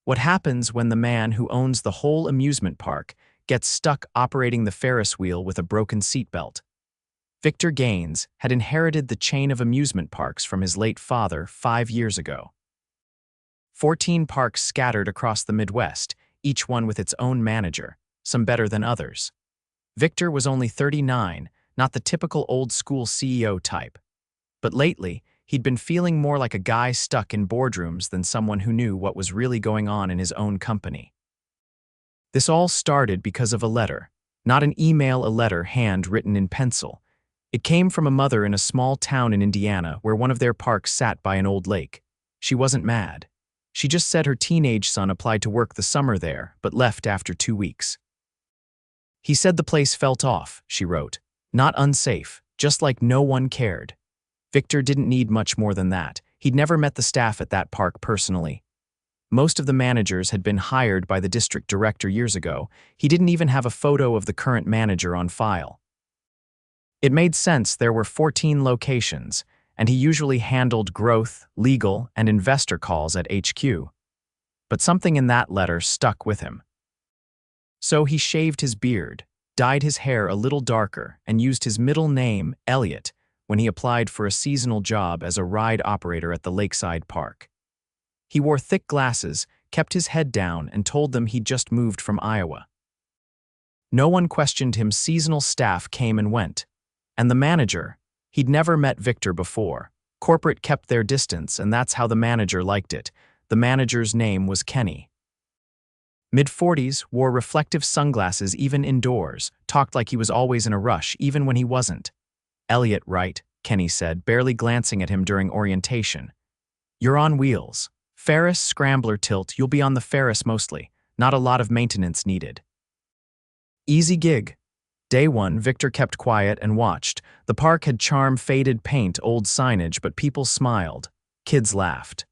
What happens when the man who owns the whole amusement park gets stuck operating the Ferris wheel with a broken seatbelt? Victor Gaines had inherited the chain of amusement parks from his late father 5 years ago. 14 parks scattered across the Midwest, each one with its own manager, some better than others. Victor was only 39, not the typical old-school CEO type. But lately, he'd been feeling more like a guy stuck in boardrooms than someone who knew what was really going on in his own company. This all started because of a letter. Not an email, a letter handwritten in pencil. It came from a mother in a small town in Indiana where one of their parks sat by an old lake. She wasn't mad. She just said her teenage son applied to work the summer there, but left after 2 weeks. He said the place felt off, she wrote. Not unsafe, just like no one cared. Victor didn't need much more than that. He'd never met the staff at that park personally. Most of the managers had been hired by the district director years ago. He didn't even have a photo of the current manager on file. It made sense there were 14 locations, and he usually handled growth, legal, and investor calls at HQ. But something in that letter stuck with him. So he shaved his beard, dyed his hair a little darker, and used his middle name, Elliot, when he applied for a seasonal job as a ride operator at the Lakeside Park. He wore thick glasses, kept his head down, and told them he'd just moved from Iowa. No one questioned him. Seasonal staff came and went. And the manager, he'd never met Victor before. Corporate kept their distance, and that's how the manager liked it. The manager's name was Kenny. Mid-40s, wore reflective sunglasses even indoors, talked like he was always in a rush, even when he wasn't. Elliot, right, Kenny said, barely glancing at him during orientation. You're on wheels. Ferris, scrambler, tilt, you'll be on the Ferris mostly. Not a lot of maintenance needed. Easy gig. Day one, Victor kept quiet and watched. The park had charm, faded paint, old signage, but people smiled. Kids laughed.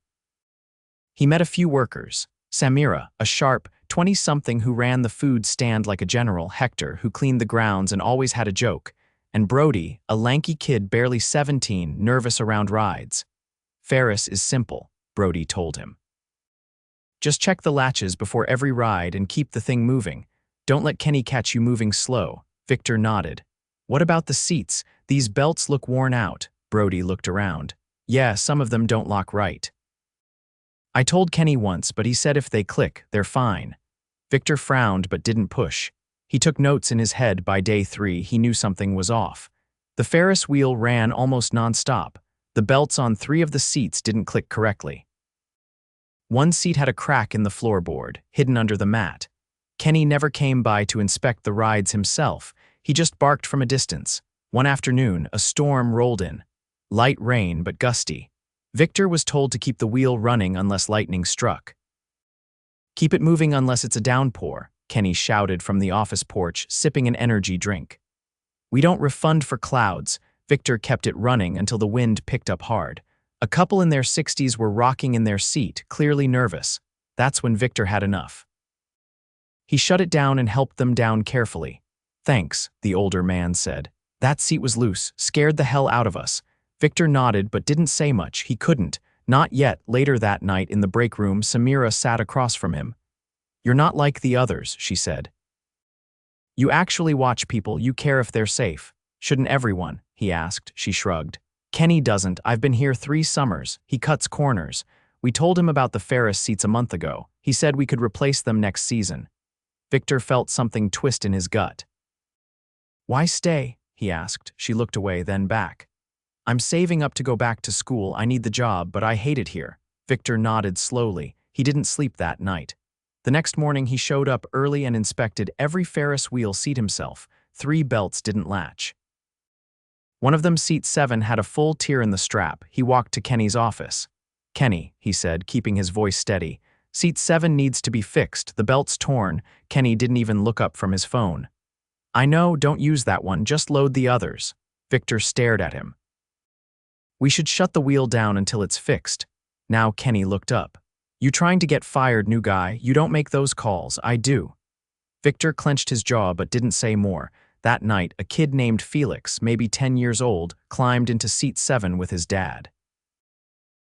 He met a few workers. Samira, a sharp 20-something who ran the food stand like a general, Hector, who cleaned the grounds and always had a joke, and Brody, a lanky kid barely 17, nervous around rides. Ferris is simple, Brody told him. Just check the latches before every ride and keep the thing moving. Don't let Kenny catch you moving slow. Victor nodded. What about the seats? These belts look worn out. Brody looked around. Yeah, some of them don't lock right. I told Kenny once, but he said if they click, they're fine. Victor frowned but didn't push. He took notes in his head. By day 3, he knew something was off. The Ferris wheel ran almost nonstop. The belts on 3 of the seats didn't click correctly. One seat had a crack in the floorboard, hidden under the mat. Kenny never came by to inspect the rides himself. He just barked from a distance. One afternoon, a storm rolled in. Light rain, but gusty. Victor was told to keep the wheel running unless lightning struck. Keep it moving unless it's a downpour, Kenny shouted from the office porch, sipping an energy drink. We don't refund for clouds. Victor kept it running until the wind picked up hard. A couple in their 60s were rocking in their seat, clearly nervous. That's when Victor had enough. He shut it down and helped them down carefully. Thanks, the older man said. That seat was loose, scared the hell out of us. Victor nodded but didn't say much. He couldn't. Not yet. Later that night in the break room, Samira sat across from him. You're not like the others, she said. You actually watch people. You care if they're safe. Shouldn't everyone? He asked. She shrugged. Kenny doesn't. I've been here 3 summers. He cuts corners. We told him about the Ferris seats a month ago. He said we could replace them next season. Victor felt something twist in his gut. Why stay? He asked. She looked away, then back. I'm saving up to go back to school. I need the job, but I hate it here. Victor nodded slowly. He didn't sleep that night. The next morning he showed up early and inspected every Ferris wheel seat himself. 3 belts didn't latch. One of them, seat 7, had a full tear in the strap. He walked to Kenny's office. Kenny, he said, keeping his voice steady. Seat 7 needs to be fixed. The belt's torn. Kenny didn't even look up from his phone. I know, don't use that one. Just load the others. Victor stared at him. We should shut the wheel down until it's fixed. Now Kenny looked up. You trying to get fired, new guy? You don't make those calls. I do. Victor clenched his jaw but didn't say more. That night, a kid named Felix, maybe 10 years old, climbed into seat 7 with his dad.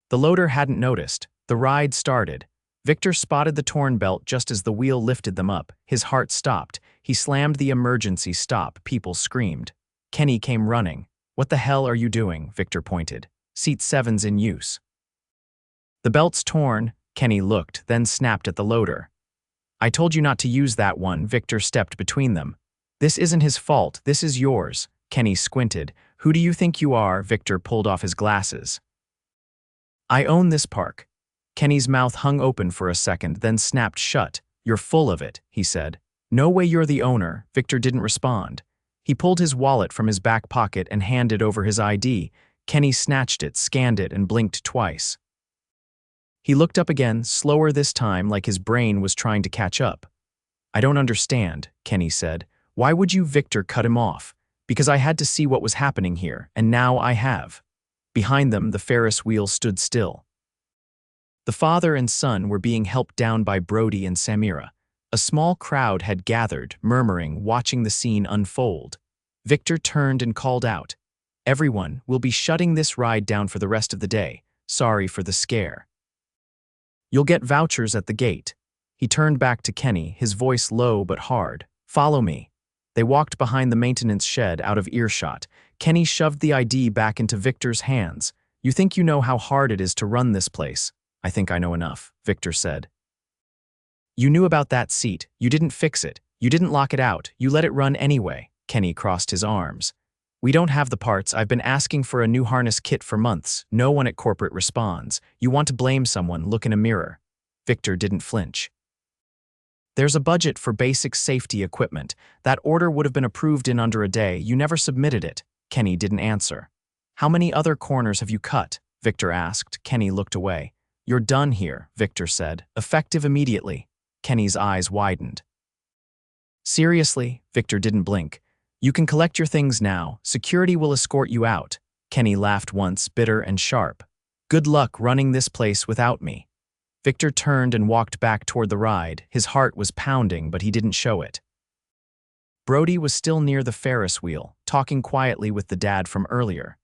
The loader hadn't noticed. The ride started. Victor spotted the torn belt just as the wheel lifted them up. His heart stopped. He slammed the emergency stop. People screamed. Kenny came running. "What the hell are you doing?" Victor pointed. "Seat 7's in use." "The belt's torn." Kenny looked, then snapped at the loader. "I told you not to use that one." Victor stepped between them. "This isn't his fault. This is yours." Kenny squinted. "Who do you think you are?" Victor pulled off his glasses. "I own this park." Kenny's mouth hung open for a second, then snapped shut. "You're full of it," he said. "No way you're the owner." Victor didn't respond. He pulled his wallet from his back pocket and handed over his ID. Kenny snatched it, scanned it, and blinked twice. He looked up again, slower this time, like his brain was trying to catch up. "I don't understand," Kenny said. "Why would you?" Victor cut him off. "Because I had to see what was happening here, and now I have." Behind them, the Ferris wheel stood still. The father and son were being helped down by Brody and Samira. A small crowd had gathered, murmuring, watching the scene unfold. Victor turned and called out, "Everyone, we'll be shutting this ride down for the rest of the day. Sorry for the scare. You'll get vouchers at the gate." He turned back to Kenny, his voice low but hard. "Follow me." They walked behind the maintenance shed, out of earshot. Kenny shoved the ID back into Victor's hands. "You think you know how hard it is to run this place?" "I think I know enough," Victor said. "You knew about that seat. You didn't fix it. You didn't lock it out. You let it run anyway." Kenny crossed his arms. "We don't have the parts. I've been asking for a new harness kit for months. No one at corporate responds. You want to blame someone? Look in a mirror." Victor didn't flinch. "There's a budget for basic safety equipment. That order would have been approved in under a day. You never submitted it." Kenny didn't answer. "How many other corners have you cut?" Victor asked. Kenny looked away. "You're done here," Victor said. "Effective immediately." Kenny's eyes widened. "Seriously?" Victor didn't blink. "You can collect your things now. Security will escort you out." Kenny laughed once, bitter and sharp. "Good luck running this place without me." Victor turned and walked back toward the ride. His heart was pounding, but he didn't show it. Brody was still near the Ferris wheel, talking quietly with the dad from earlier.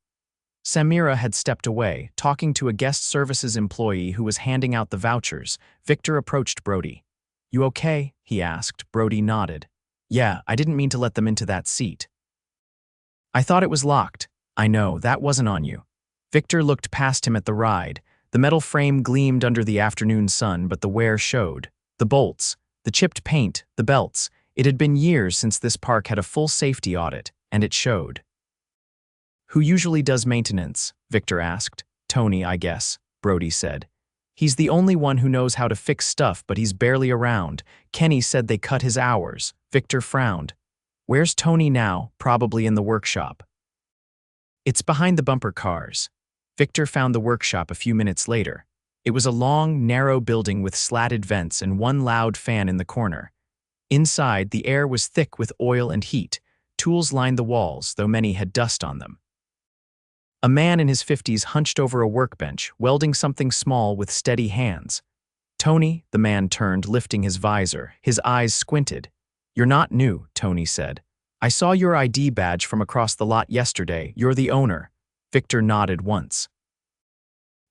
Samira had stepped away, talking to a guest services employee who was handing out the vouchers. Victor approached Brody. "You okay?" he asked. Brody nodded. "Yeah, I didn't mean to let them into that seat." "I thought it was locked." "I know, that wasn't on you." Victor looked past him at the ride. The metal frame gleamed under the afternoon sun, but the wear showed. The bolts, the chipped paint, the belts. It had been years since this park had a full safety audit, and it showed. "Who usually does maintenance?" Victor asked. "Tony, I guess," Brody said. "He's the only one who knows how to fix stuff, but he's barely around. Kenny said they cut his hours." Victor frowned. "Where's Tony now?" "Probably in the workshop." "It's behind the bumper cars." Victor found the workshop a few minutes later. It was a long, narrow building with slatted vents and one loud fan in the corner. Inside, the air was thick with oil and heat. Tools lined the walls, though many had dust on them. A man in his 50s hunched over a workbench, welding something small with steady hands. "Tony," the man turned, lifting his visor. His eyes squinted. "You're not new," Tony said. "I saw your ID badge from across the lot yesterday. You're the owner." Victor nodded once.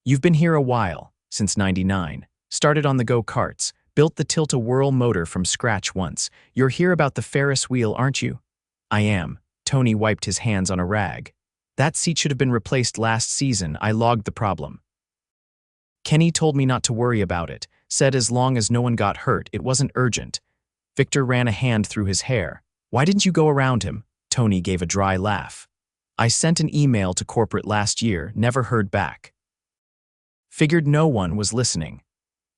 "You've been here a while, since '99. Started on the go-karts, built the tilt-a-whirl motor from scratch once. You're here about the Ferris wheel, aren't you?" "I am." Tony wiped his hands on a rag. "That seat should have been replaced last season. I logged the problem. Kenny told me not to worry about it, said as long as no one got hurt, it wasn't urgent." Victor ran a hand through his hair. "Why didn't you go around him?" Tony gave a dry laugh. "I sent an email to corporate last year, never heard back. Figured no one was listening."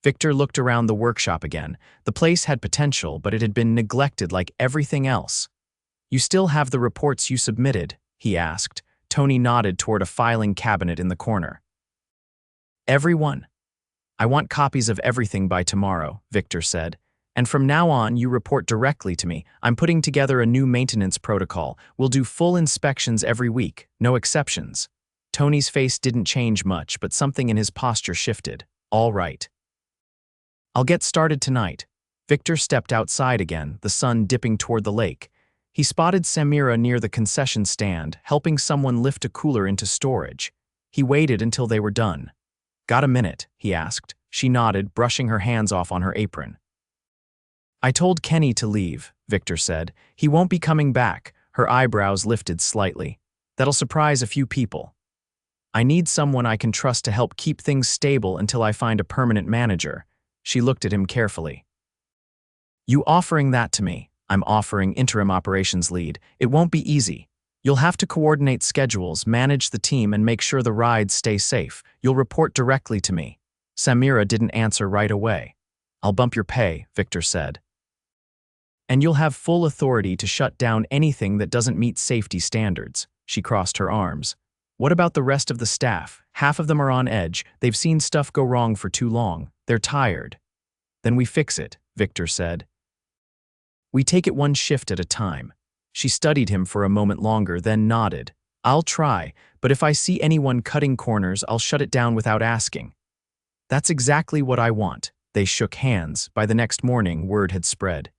Victor looked around the workshop again. The place had potential, but it had been neglected like everything else. "You still have the reports you submitted?" he asked. Tony nodded toward a filing cabinet in the corner. "Everyone. I want copies of everything by tomorrow," Victor said. "And from now on, you report directly to me. I'm putting together a new maintenance protocol. We'll do full inspections every week, no exceptions." Tony's face didn't change much, but something in his posture shifted. "All right. I'll get started tonight." Victor stepped outside again, the sun dipping toward the lake. He spotted Samira near the concession stand, helping someone lift a cooler into storage. He waited until they were done. "Got a minute?" he asked. She nodded, brushing her hands off on her apron. I told Kenny to leave, Victor said. He won't be coming back. Her eyebrows lifted slightly. That'll surprise a few people. I need someone I can trust to help keep things stable until I find a permanent manager. She looked at him carefully. You offering that to me? I'm offering interim operations lead. It won't be easy. You'll have to coordinate schedules, manage the team, and make sure the rides stay safe. You'll report directly to me. Samira didn't answer right away. I'll bump your pay, Victor said. And you'll have full authority to shut down anything that doesn't meet safety standards. She crossed her arms. What about the rest of the staff? Half of them are on edge. They've seen stuff go wrong for too long. They're tired. Then we fix it, Victor said. We take it one shift at a time. She studied him for a moment longer, then nodded. I'll try, but if I see anyone cutting corners, I'll shut it down without asking. That's exactly what I want. They shook hands. By the next morning, word had spread.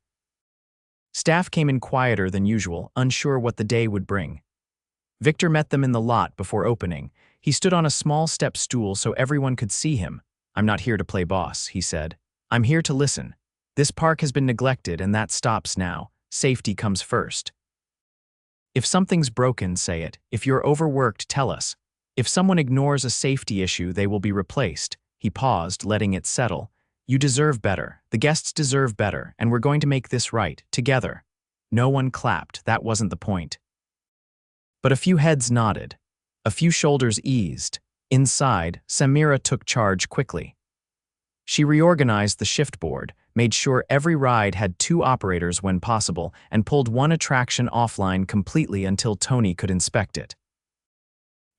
Staff came in quieter than usual, unsure what the day would bring. Victor met them in the lot before opening. He stood on a small step stool so everyone could see him. I'm not here to play boss, he said. I'm here to listen. This park has been neglected, and that stops now. Safety comes first. If something's broken, say it. If you're overworked, tell us. If someone ignores a safety issue, they will be replaced. He paused, letting it settle. You deserve better. The guests deserve better, and we're going to make this right, together. No one clapped. That wasn't the point. But a few heads nodded. A few shoulders eased. Inside, Samira took charge quickly. She reorganized the shift board, made sure every ride had 2 operators when possible, and pulled one attraction offline completely until Tony could inspect it.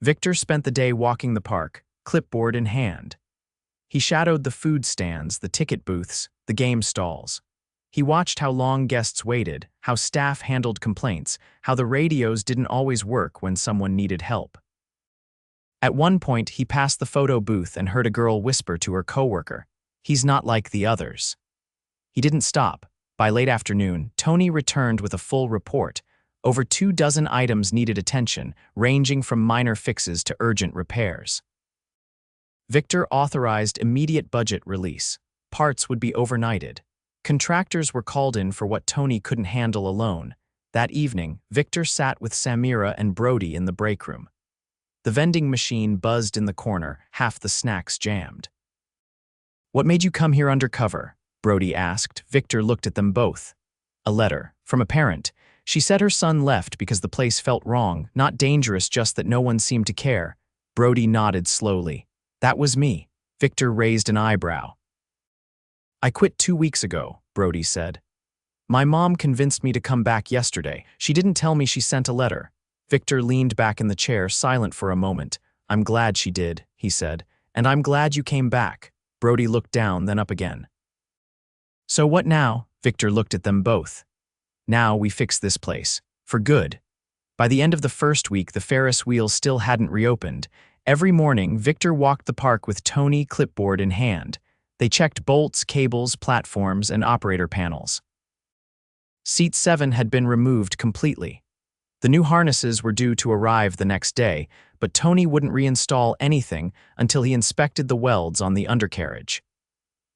Victor spent the day walking the park, clipboard in hand. He shadowed the food stands, the ticket booths, the game stalls. He watched how long guests waited, how staff handled complaints, how the radios didn't always work when someone needed help. At one point, he passed the photo booth and heard a girl whisper to her coworker, "He's not like the others." He didn't stop. By late afternoon, Tony returned with a full report. Over 24 items needed attention, ranging from minor fixes to urgent repairs. Victor authorized immediate budget release. Parts would be overnighted. Contractors were called in for what Tony couldn't handle alone. That evening, Victor sat with Samira and Brody in the break room. The vending machine buzzed in the corner, half the snacks jammed. What made you come here undercover? Brody asked. Victor looked at them both. A letter, from a parent. She said her son left because the place felt wrong, not dangerous, just that no one seemed to care. Brody nodded slowly. That was me. Victor raised an eyebrow. I quit 2 weeks ago, Brody said. My mom convinced me to come back yesterday. She didn't tell me she sent a letter. Victor leaned back in the chair, silent for a moment. I'm glad she did, he said. And I'm glad you came back. Brody looked down, then up again. So what now? Victor looked at them both. Now we fix this place. For good. By the end of the first week, the Ferris wheel still hadn't reopened. Every morning, Victor walked the park with Tony, clipboard in hand. They checked bolts, cables, platforms, and operator panels. Seat 7 had been removed completely. The new harnesses were due to arrive the next day, but Tony wouldn't reinstall anything until he inspected the welds on the undercarriage.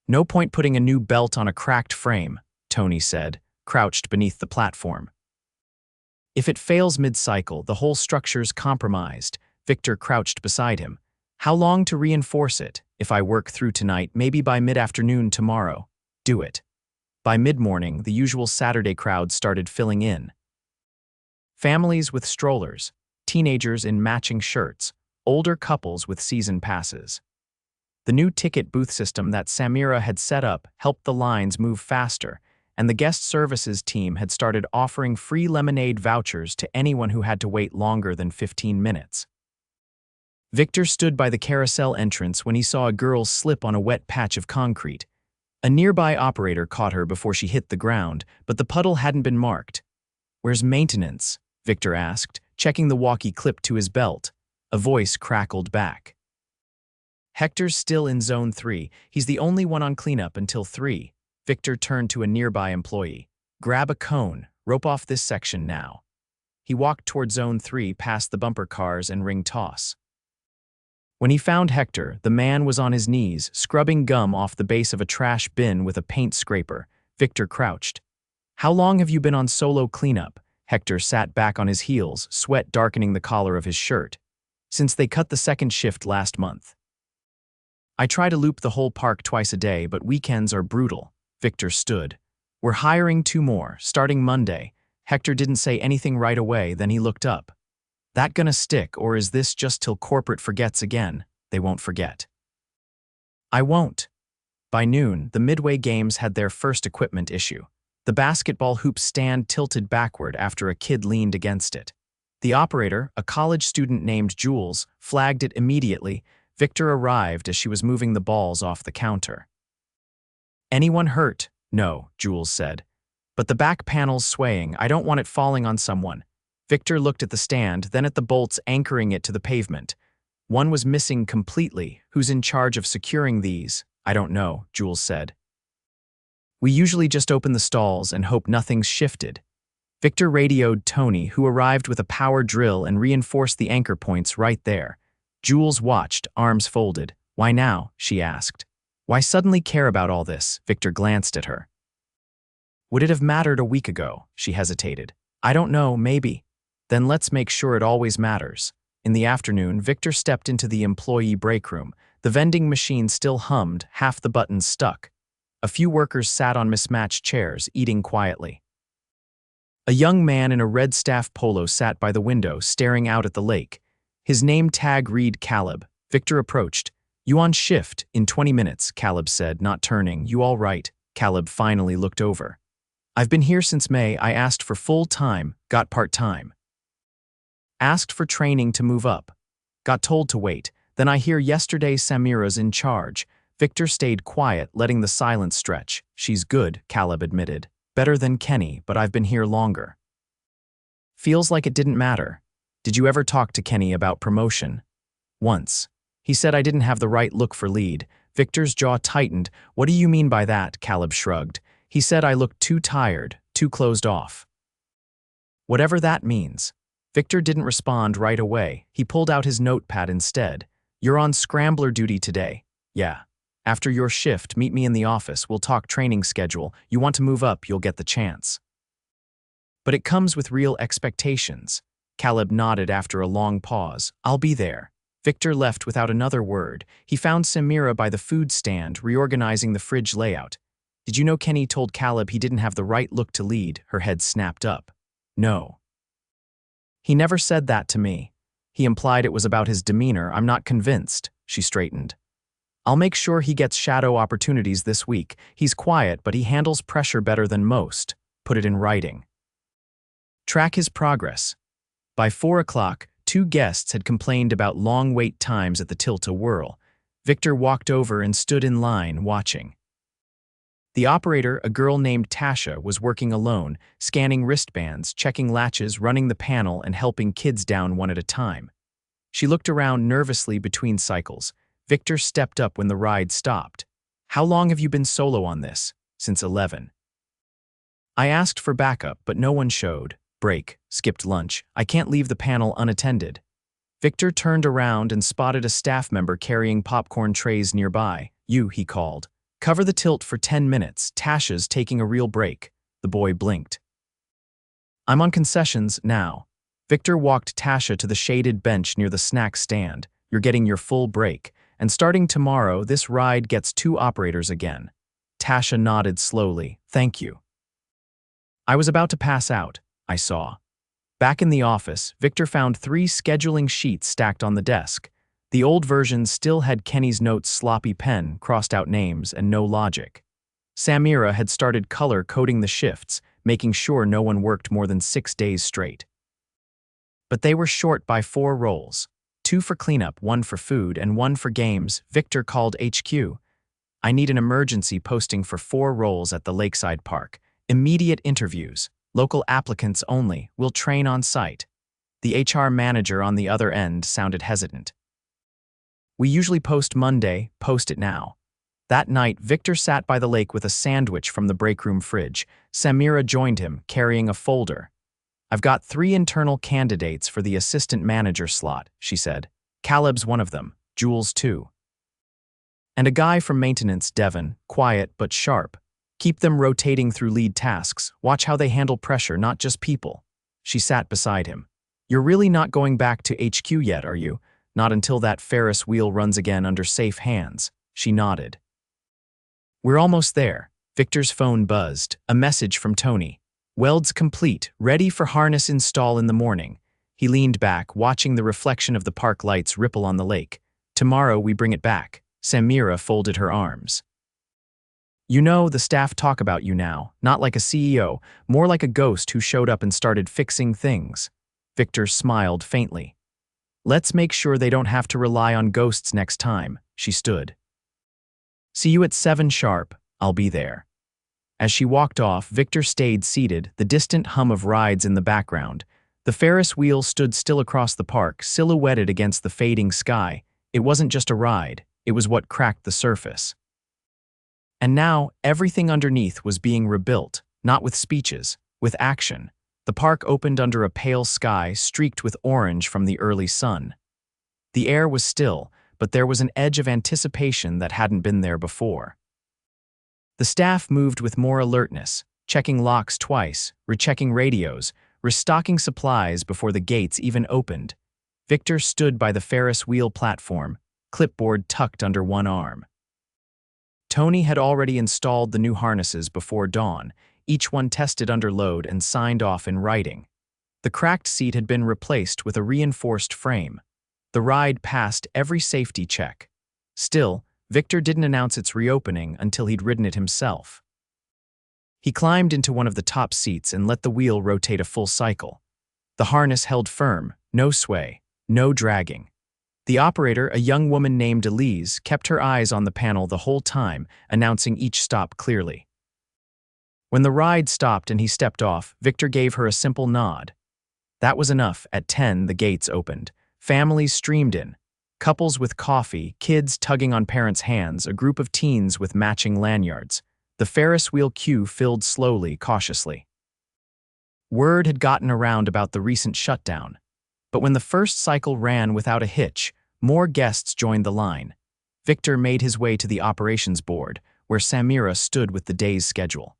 No point putting a new belt on a cracked frame, Tony said, crouched beneath the platform. If it fails mid-cycle, the whole structure's compromised. Victor crouched beside him. How long to reinforce it? If I work through tonight, maybe by mid-afternoon tomorrow. Do it. By mid-morning, the usual Saturday crowd started filling in. Families with strollers, teenagers in matching shirts, older couples with season passes. The new ticket booth system that Samira had set up helped the lines move faster, and the guest services team had started offering free lemonade vouchers to anyone who had to wait longer than 15 minutes. Victor stood by the carousel entrance when he saw a girl slip on a wet patch of concrete. A nearby operator caught her before she hit the ground, but the puddle hadn't been marked. Where's maintenance? Victor asked, checking the walkie clip to his belt. A voice crackled back. Hector's still in Zone 3. He's the only one on cleanup until 3. Victor turned to a nearby employee. Grab a cone. Rope off this section now. He walked toward Zone 3 past the bumper cars and ring toss. When he found Hector, the man was on his knees, scrubbing gum off the base of a trash bin with a paint scraper. Victor crouched. "How long have you been on solo cleanup?" Hector sat back on his heels, sweat darkening the collar of his shirt. "Since they cut the second shift last month. I try to loop the whole park twice a day, but weekends are brutal." Victor stood. "We're hiring 2 more, starting Monday." Hector didn't say anything right away, then he looked up. "That gonna stick, or is this just till corporate forgets again?" "They won't forget." "I won't." By noon, the Midway Games had their first equipment issue. The basketball hoop stand tilted backward after a kid leaned against it. The operator, a college student named Jules, flagged it immediately. Victor arrived as she was moving the balls off the counter. "Anyone hurt?" "No," Jules said. "But the back panel's swaying. I don't want it falling on someone." Victor looked at the stand, then at the bolts anchoring it to the pavement. One was missing completely. "Who's in charge of securing these?" "I don't know," Jules said. "We usually just open the stalls and hope nothing's shifted." Victor radioed Tony, who arrived with a power drill and reinforced the anchor points right there. Jules watched, arms folded. "Why now?" she asked. "Why suddenly care about all this?" Victor glanced at her. "Would it have mattered a week ago?" She hesitated. "I don't know, maybe." "Then let's make sure it always matters." In the afternoon, Victor stepped into the employee break room. The vending machine still hummed, half the buttons stuck. A few workers sat on mismatched chairs, eating quietly. A young man in a red staff polo sat by the window, staring out at the lake. His name tag read Caleb. Victor approached. "You on shift in 20 minutes, Caleb said, not turning. "You all right?" Caleb finally looked over. "I've been here since May. I asked for full-time, got part-time. Asked for training to move up. Got told to wait. Then I hear yesterday Samira's in charge." Victor stayed quiet, letting the silence stretch. "She's good," Caleb admitted. "Better than Kenny, but I've been here longer." "Feels like it didn't matter." "Did you ever talk to Kenny about promotion?" "Once. He said I didn't have the right look for lead." Victor's jaw tightened. "What do you mean by that?" Caleb shrugged. "He said I looked too tired, too closed off." "Whatever that means." Victor didn't respond right away. He pulled out his notepad instead. "You're on scrambler duty today." "Yeah. After your shift, meet me in the office. We'll talk training schedule. You want to move up, you'll get the chance. But it comes with real expectations." Caleb nodded after a long pause. "I'll be there." Victor left without another word. He found Samira by the food stand, reorganizing the fridge layout. "Did you know Kenny told Caleb he didn't have the right look to lead?" Her head snapped up. "No. He never said that to me. He implied it was about his demeanor. I'm not convinced." She straightened. "I'll make sure he gets shadow opportunities this week. He's quiet, but he handles pressure better than most. Put it in writing. Track his progress." By 4 o'clock, 2 guests had complained about long wait times at the Tilt-A-Whirl. Victor walked over and stood in line, watching. The operator, a girl named Tasha, was working alone, scanning wristbands, checking latches, running the panel, and helping kids down one at a time. She looked around nervously between cycles. Victor stepped up when the ride stopped. "How long have you been solo on this?" "Since 11. I asked for backup, but no one showed. Break, skipped lunch. I can't leave the panel unattended." Victor turned around and spotted a staff member carrying popcorn trays nearby. "You," he called. "Cover the tilt for 10 minutes. Tasha's taking a real break." The boy blinked. "I'm on concessions now." Victor walked Tasha to the shaded bench near the snack stand. "You're getting your full break. And starting tomorrow, this ride gets 2 operators again." Tasha nodded slowly. "Thank you." "I was about to pass out," I saw. Back in the office, Victor found 3 scheduling sheets stacked on the desk. The old version still had Kenny's notes, sloppy pen, crossed out names, and no logic. Samira had started color-coding the shifts, making sure no one worked more than 6 days straight. But they were short by 4 roles. 2 for cleanup, 1 for food, and 1 for games. Victor called HQ. "I need an emergency posting for 4 roles at the Lakeside Park. Immediate interviews. Local applicants only. We'll train on site." The HR manager on the other end sounded hesitant. "We usually post Monday. Post it now." That night, Victor sat by the lake with a sandwich from the break room fridge. Samira joined him, carrying a folder. "I've got 3 internal candidates for the assistant manager slot," she said. "Caleb's one of them. Jules too. And a guy from maintenance, Devon, quiet but sharp. Keep them rotating through lead tasks. Watch how they handle pressure, not just people. She sat beside him. You're really not going back to HQ yet, are you? Not until that Ferris wheel runs again under safe hands. She nodded. We're almost there. Victor's phone buzzed. A message from Tony. Welds complete, ready for harness install in the morning. He leaned back, watching the reflection of the park lights ripple on the lake. Tomorrow we bring it back. Samira folded her arms. You know, the staff talk about you now, not like a CEO, more like a ghost who showed up and started fixing things. Victor smiled faintly. Let's make sure they don't have to rely on ghosts next time. She stood. See you at 7 sharp. I'll be there. As she walked off, Victor stayed seated, the distant hum of rides in the background. The Ferris wheel stood still across the park, silhouetted against the fading sky. It wasn't just a ride, it was what cracked the surface. And now, everything underneath was being rebuilt, not with speeches, with action. The park opened under a pale sky streaked with orange from the early sun. The air was still, but there was an edge of anticipation that hadn't been there before. The staff moved with more alertness, checking locks twice, rechecking radios, restocking supplies before the gates even opened. Victor stood by the Ferris wheel platform, clipboard tucked under one arm. Tony had already installed the new harnesses before dawn, each one tested under load and signed off in writing. The cracked seat had been replaced with a reinforced frame. The ride passed every safety check. Still, Victor didn't announce its reopening until he'd ridden it himself. He climbed into one of the top seats and let the wheel rotate a full cycle. The harness held firm, no sway, no dragging. The operator, a young woman named Elise, kept her eyes on the panel the whole time, announcing each stop clearly. When the ride stopped and he stepped off, Victor gave her a simple nod. That was enough. At 10, the gates opened. Families streamed in. Couples with coffee, kids tugging on parents' hands, a group of teens with matching lanyards. The Ferris wheel queue filled slowly, cautiously. Word had gotten around about the recent shutdown. But when the first cycle ran without a hitch, more guests joined the line. Victor made his way to the operations board, where Samira stood with the day's schedule.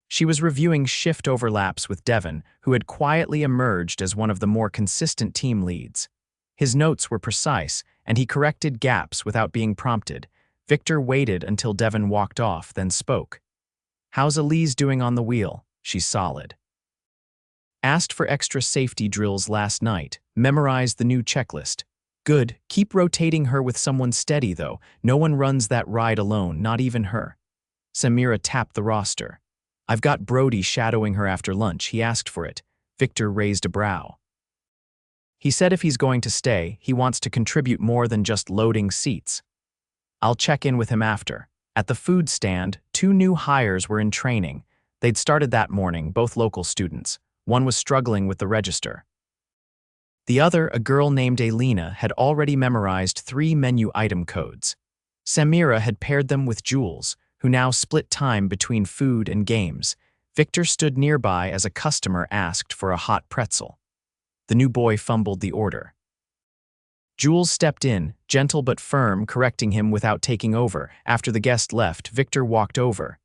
She was reviewing shift overlaps with Devon, who had quietly emerged as one of the more consistent team leads. His notes were precise, and he corrected gaps without being prompted. Victor waited until Devon walked off, then spoke. How's Elise doing on the wheel? She's solid. Asked for extra safety drills last night. Memorized the new checklist. Good. Keep rotating her with someone steady, though. No one runs that ride alone, not even her. Samira tapped the roster. I've got Brody shadowing her after lunch. He asked for it. Victor raised a brow. He said if he's going to stay, he wants to contribute more than just loading seats. I'll check in with him after. At the food stand, 2 new hires were in training. They'd started that morning, both local students. One was struggling with the register. The other, a girl named Elena, had already memorized 3 menu item codes. Samira had paired them with Jules, who now split time between food and games. Victor stood nearby as a customer asked for a hot pretzel. The new boy fumbled the order. Jules stepped in, gentle but firm, correcting him without taking over. After the guest left, Victor walked over.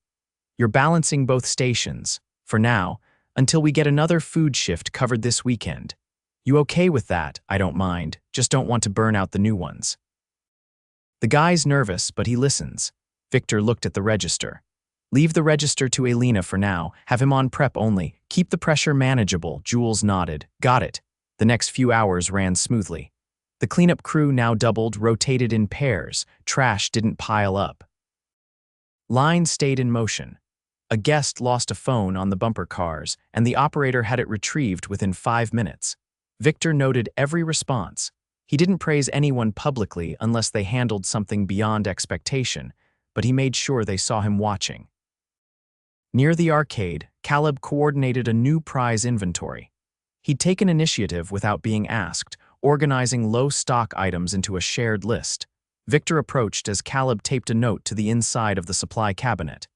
You're balancing both stations, for now, until we get another food shift covered this weekend. You okay with that? I don't mind, just don't want to burn out the new ones. The guy's nervous, but he listens. Victor looked at the register. Leave the register to Elena for now, have him on prep only, keep the pressure manageable. Jules nodded. Got it. The next few hours ran smoothly. The cleanup crew now doubled, rotated in pairs. Trash didn't pile up. Lines stayed in motion. A guest lost a phone on the bumper cars, and the operator had it retrieved within 5 minutes. Victor noted every response. He didn't praise anyone publicly unless they handled something beyond expectation, but he made sure they saw him watching. Near the arcade, Caleb coordinated a new prize inventory. He'd taken initiative without being asked, organizing low-stock items into a shared list. Victor approached as Caleb taped a note to the inside of the supply cabinet.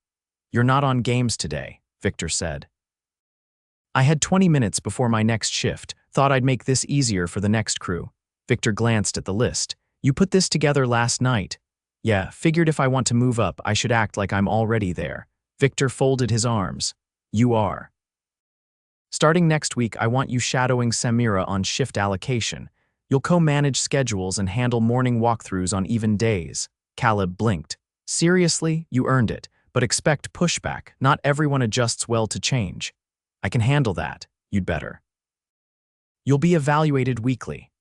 You're not on games today, Victor said. I had 20 minutes before my next shift, thought I'd make this easier for the next crew. Victor glanced at the list. You put this together last night. Yeah, figured if I want to move up, I should act like I'm already there. Victor folded his arms. You are. Starting next week, I want you shadowing Samira on shift allocation. You'll co-manage schedules and handle morning walkthroughs on even days. Caleb blinked. Seriously, you earned it, but expect pushback. Not everyone adjusts well to change. I can handle that. You'd better. You'll be evaluated weekly.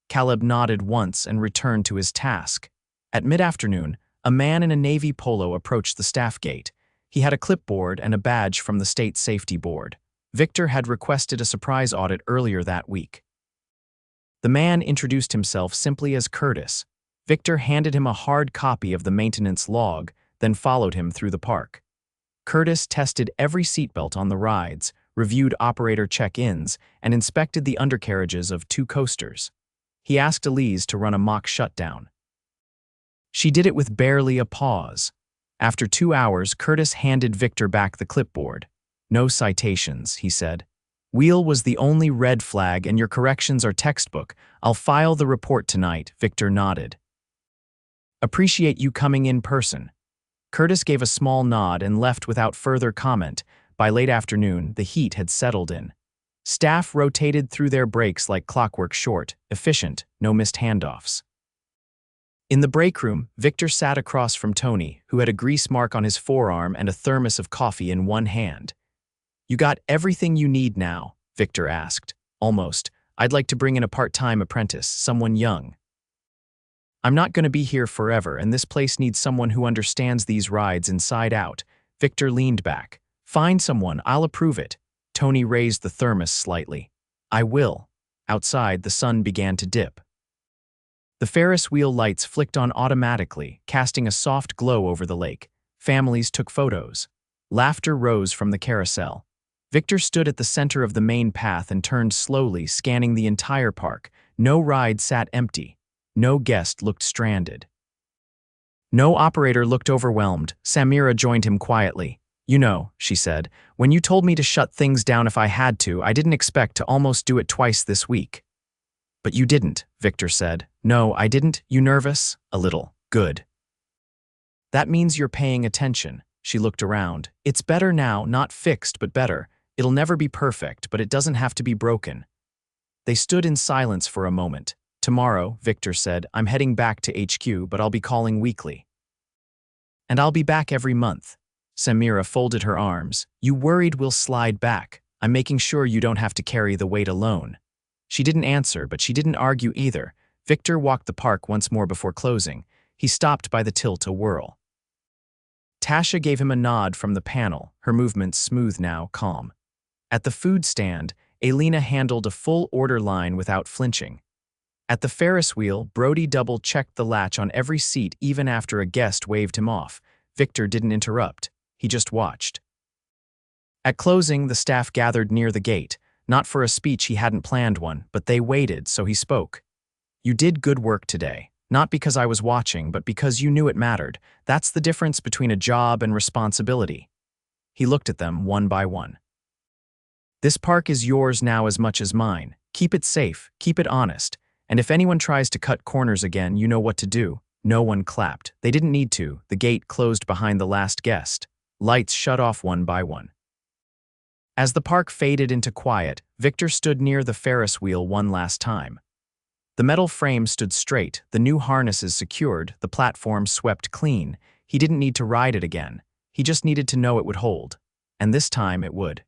Caleb nodded once and returned to his task. At mid-afternoon, a man in a navy polo approached the staff gate. He had a clipboard and a badge from the State Safety Board. Victor had requested a surprise audit earlier that week. The man introduced himself simply as Curtis. Victor handed him a hard copy of the maintenance log, then followed him through the park. Curtis tested every seatbelt on the rides, reviewed operator check-ins, and inspected the undercarriages of 2 coasters. He asked Elise to run a mock shutdown. She did it with barely a pause. After 2 hours, Curtis handed Victor back the clipboard. No citations, he said. Wheel was the only red flag and your corrections are textbook. I'll file the report tonight, Victor nodded. Appreciate you coming in person. Curtis gave a small nod and left without further comment. By late afternoon, the heat had settled in. Staff rotated through their breaks like clockwork, short, efficient, no missed handoffs. In the break room, Victor sat across from Tony, who had a grease mark on his forearm and a thermos of coffee in one hand. You got everything you need now, Victor asked. Almost. I'd like to bring in a part-time apprentice, someone young. I'm not going to be here forever, and this place needs someone who understands these rides inside out. Victor leaned back. Find someone, I'll approve it. Tony raised the thermos slightly. I will. Outside, the sun began to dip. The Ferris wheel lights flicked on automatically, casting a soft glow over the lake. Families took photos. Laughter rose from the carousel. Victor stood at the center of the main path and turned slowly, scanning the entire park. No ride sat empty. No guest looked stranded. No operator looked overwhelmed. Samira joined him quietly. You know, she said, when you told me to shut things down if I had to, I didn't expect to almost do it twice this week. But you didn't, Victor said. No, I didn't. You nervous? A little. Good. That means you're paying attention. She looked around. It's better now, not fixed, but better. It'll never be perfect, but it doesn't have to be broken. They stood in silence for a moment. Tomorrow, Victor said, I'm heading back to HQ, but I'll be calling weekly. And I'll be back every month. Samira folded her arms. You worried we'll slide back. I'm making sure you don't have to carry the weight alone. She didn't answer, but she didn't argue either. Victor walked the park once more before closing. He stopped by the till to whirl. Tasha gave him a nod from the panel, her movements smooth now, calm. At the food stand, Elena handled a full order line without flinching. At the Ferris wheel, Brody double-checked the latch on every seat even after a guest waved him off. Victor didn't interrupt. He just watched. At closing, the staff gathered near the gate. Not for a speech, he hadn't planned one, but they waited, so he spoke. You did good work today. Not because I was watching, but because you knew it mattered. That's the difference between a job and responsibility. He looked at them one by one. This park is yours now as much as mine. Keep it safe, keep it honest. And if anyone tries to cut corners again, you know what to do. No one clapped. They didn't need to. The gate closed behind the last guest. Lights shut off one by one. As the park faded into quiet, Victor stood near the Ferris wheel one last time. The metal frame stood straight, the new harnesses secured, the platform swept clean. He didn't need to ride it again. He just needed to know it would hold. And this time it would.